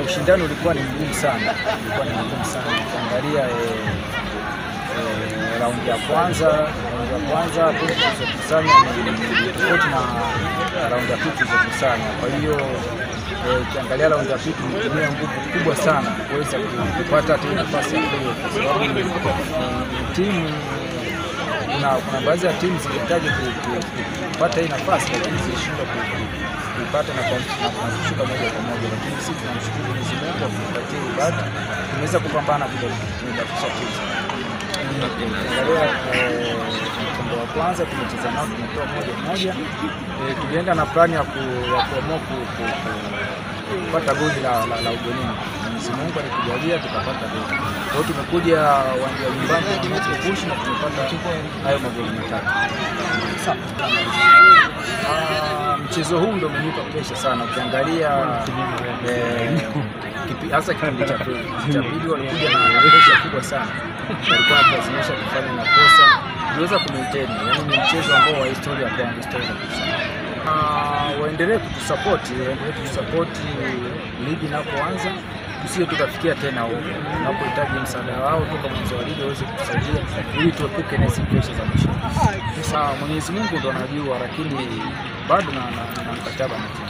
Ushindani ulikuwa ni mgumu sana, Ukiangalia raundi ya kwanza tulizokusanya ni tofauti na raundi ya pili tulizokusanya. Kwa hiyo ukiangalia raundi ya pili tulitumia nguvu kubwa sana kuweza kupata tena nafasi ya playoff, kwa sababu timu kuna baadhi ya timu zilihitaji kupata hii nafasi lakini zilishindwa kuipata na kushuka moja kwa moja, lakini sisi tunamshukuru Mwenyezi Mungu kwa kutupatia ibada, tumeweza kupambana bila kubakisha timu. Ukiangalia mkondo wa kwanza tumecheza nao tumetoa moja, tulienda na plani ya kuamua kupata goli la ugenini. Mwenyezi Mungu alitujalia tukapata goli. Kwa hiyo tumekuja uwanja nyumbani na kupush na tumepata hayo magoli matatu. Mchezo huu ndio umenipa pressure sana. Ukiangalia hasa kipindi cha pili walikuja na pressure kubwa sana. Walikuwa wanalazimisha kufanya makosa. Tuliweza kumaintain, yaani ni mchezo ambao wa historia kwa historia kabisa. Waendelee kutusupport ligi inapoanza, tusije tukafikia tena huko. Tunapohitaji msaada wao toka mwanzo wa ligi waweze kutusaidia ili tuepuke na pressure za mwisho. Sasa Mwenyezi Mungu ndo anajua, lakini bado na mkataba na timu.